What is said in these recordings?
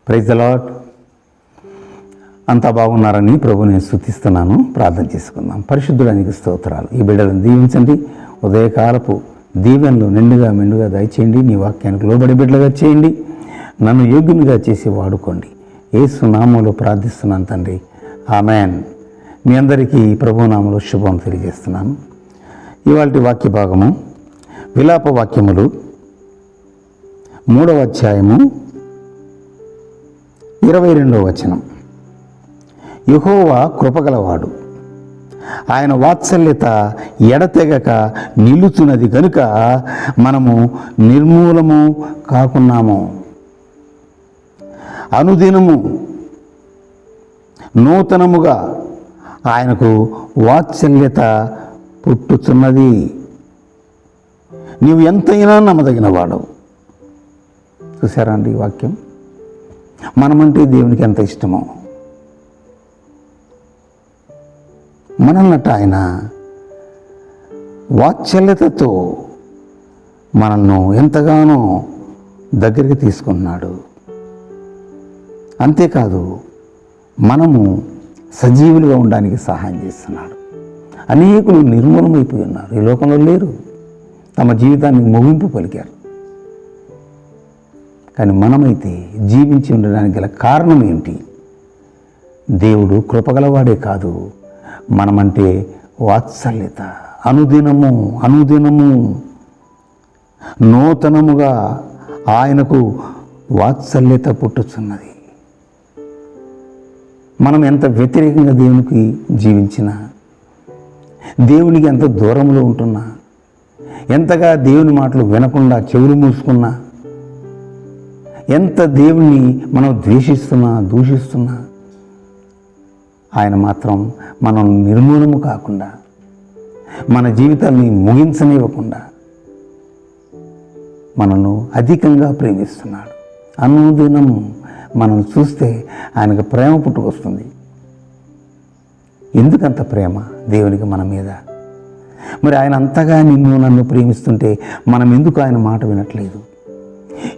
Praise the lord. అంతా బాగున్నారని ప్రభుని నేను స్తుతిస్తున్నాను. ప్రార్థన చేసుకుందాం. పరిశుద్ధుడానికి స్తోత్రాలు. ఈ బిడ్డలను దీవించండి. ఉదయకాలపు దీవెనలు నిండుగా మెండుగా దయచేయండి. నీ వాక్యానికి లోబడి బిడ్డలుగా చేయండి. నన్ను యోగ్యునిగా చేసి వాడుకోండి. యేసు నామములో ప్రార్థిస్తున్నాను తండ్రి, ఆమెన్. మీ అందరికీ ప్రభునామములో శుభం తెలియజేస్తున్నాను. ఇవాల్టి వాక్య భాగము విలాప వాక్యములు 3వ అధ్యాయము 22వ వచనం. యెహోవా కృపగలవాడు, ఆయన వాత్సల్యత ఎడతెగక నిలుచున్నది కనుక మనము నిర్మూలము కాకున్నాము. అనుదినము నూతనముగా ఆయనకు వాత్సల్యత పుట్టుచున్నది. నీవు ఎంతైనా నమ్మదగిన వాడవు. చూసారా అండి ఈ వాక్యం? మనమంటే దేవునికి ఎంత ఇష్టమో. మనల్నట ఆయన వాత్సల్యతతో మనల్ని ఎంతగానో దగ్గరికి తీసుకున్నాడు. అంతేకాదు, మనము సజీవులుగా ఉండడానికి సహాయం చేస్తున్నాడు. అనేకులు నిర్మూలమైపోయి ఉన్నారు, ఈ లోకంలో లేరు, తమ జీవితాన్ని ముగింపు పలికారు. కానీ మనమైతే జీవించి ఉండడానికి గల కారణం ఏంటి? దేవుడు కృపగలవాడే కాదు, మనమంటే వాత్సల్యత. అనుదినము నూతనముగా ఆయనకు వాత్సల్యత పుట్టుచున్నది. మనం ఎంత వ్యతిరేకంగా దేవునికి జీవించినా, దేవునికి ఎంత దూరంలో ఉంటున్నా, ఎంతగా దేవుని మాటలు వినకుండా చెవులు మూసుకున్నా, ఎంత దేవుని మనం ద్వేషిస్తున్నా దూషిస్తున్నా, ఆయన మాత్రం మనం నిర్మూలము కాకుండా, మన జీవితాన్ని ముగించనివ్వకుండా మనను అధికంగా ప్రేమిస్తున్నాడు. అనుదినం మనం చూస్తే ఆయనకు ప్రేమ పుట్టుకొస్తుంది. ఎందుకంత ప్రేమ దేవునికి మన మీద? మరి ఆయన అంతగా నన్ను ప్రేమిస్తుంటే మనం ఎందుకు ఆయన మాట వినట్లేదు?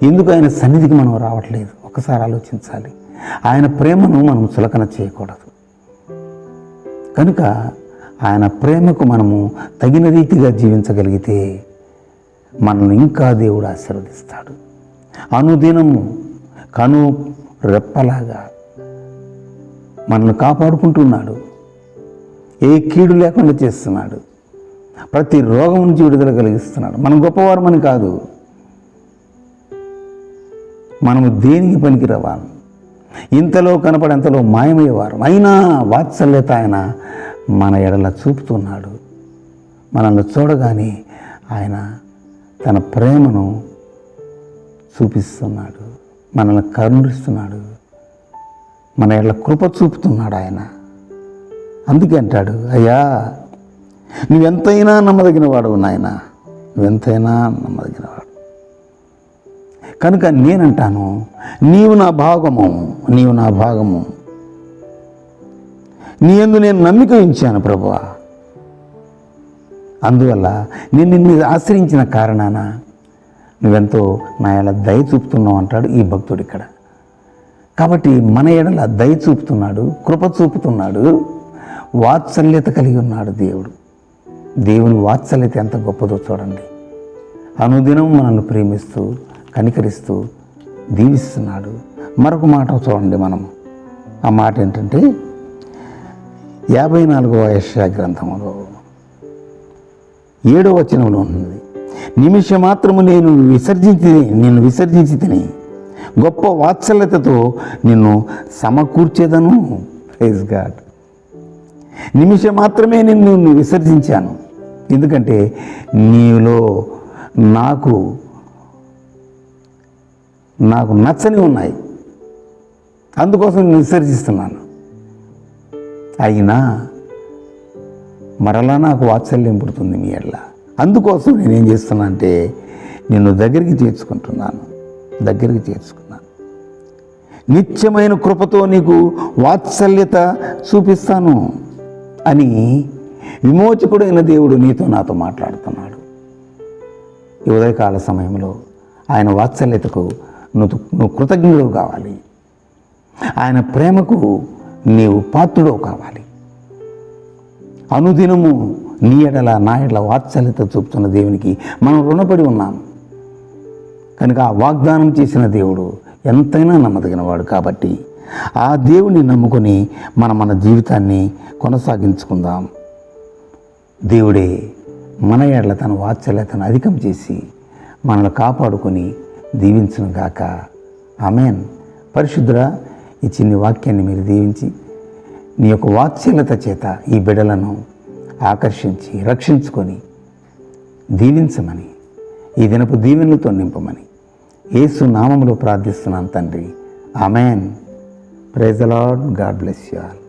ఎందుకు ఆయన సన్నిధికి మనం రావట్లేదు? ఒకసారి ఆలోచించాలి. ఆయన ప్రేమను మనం చులకన చేయకూడదు. కనుక ఆయన ప్రేమకు మనము తగిన రీతిగా జీవించగలిగితే మనల్ని ఇంకా దేవుడు ఆశీర్వదిస్తాడు. అనుదినము కను రెప్పలాగా మనల్ని కాపాడుకుంటున్నాడు. ఏ కీడు లేకుండా చేస్తున్నాడు. ప్రతి రోగం నుంచి విడుదల కలిగిస్తున్నాడు. మనం గొప్పవారమని కాదు, మనము దేనికి పనికి రావాలి, ఇంతలో కనపడేంతలో మాయమయ్యేవారు. అయినా వాత్సల్యత ఆయన మన ఎడల చూపుతున్నాడు. మనల్ని చూడగానే ఆయన తన ప్రేమను చూపిస్తున్నాడు, మనల్ని కరుణిస్తున్నాడు, మన ఎడల కృప చూపుతున్నాడు ఆయన. అందుకే అంటాడు, అయ్యా నువ్వెంతైనా నమ్మదగిన వాడు నాయన, నువ్వెంతైనా నమ్మదగిన వాడు. కనుక నేనంటాను, నీవు నా భాగము, నీవు నా భాగము, నీ యందు నేను నమ్మిక ఉంచాను ప్రభువా. అందువల్ల నేను నిన్ను ఆశ్రయించిన కారణాన నువ్వెంతో నా ఎడల దయ చూపుతున్నావు అంటాడు ఈ భక్తుడు ఇక్కడ. కాబట్టి మన ఎడల దయ చూపుతున్నాడు, కృప చూపుతున్నాడు, వాత్సల్యత కలిగి ఉన్నాడు దేవుడు. దేవుని వాత్సల్యత ఎంత గొప్పదో చూడండి. అనుదినం మనల్ని ప్రేమిస్తూ కనికరిస్తూ దీవిస్తున్నాడు. మరొక మాట చూడండి మనం. ఆ మాట ఏంటంటే 54వ యెషయా గ్రంథములో 7వ వచనంలో ఉంటుంది. నిమిషం మాత్రము నిన్ను విసర్జించి తిని గొప్ప వాత్సల్యతతో నిన్ను సమకూర్చేదను. Praise God. నిమిషం మాత్రమే నిన్ను విసర్జించాను, ఎందుకంటే నీలో నాకు నచ్చని ఉన్నాయి, అందుకోసం నేను విసర్జిస్తున్నాను. అయినా మరలా నాకు వాత్సల్యం పుడుతుంది మీ ఎడల. అందుకోసం నేనేం చేస్తున్నా అంటే నిన్ను దగ్గరికి చేర్చుకున్నాను. నిత్యమైన కృపతో నీకు వాత్సల్యత చూపిస్తాను అని విమోచకుడైన దేవుడు నీతో నాతో మాట్లాడుతున్నాడు. ఈ ఉదయకాల సమయంలో ఆయన వాత్సల్యతకు నువ్వు కృతజ్ఞుడు కావాలి. ఆయన ప్రేమకు నీవు పాత్రుడవు కావాలి. అనుదినము నీ ఎడల నా ఎడల వాత్సల్యత చూపుతున్న దేవునికి మనం రుణపడి ఉన్నాం కనుక ఆ వాగ్దానం చేసిన దేవుడు ఎంతైనా నమ్మదగినవాడు. కాబట్టి ఆ దేవుని నమ్ముకొని మన జీవితాన్ని కొనసాగించుకుందాం. దేవుడే మన ఎడల తన వాత్సల్యతను అధికం చేసి మనల్ని కాపాడుకొని దీవించును గాక. ఆమేన్. పరిశుద్ధుడా, ఈ చిన్ని వాక్యాన్ని మీరు దీవించి నీ యొక్క వాత్సల్యత చేత ఈ బిడ్డలను ఆకర్షించి రక్షించుకొని దీవించమని, ఈ దినపు దీవెనలతో నింపమని యేసు నామములో ప్రార్థిస్తున్నాను తండ్రి. ఆమేన్. Praise the lord. God bless you all.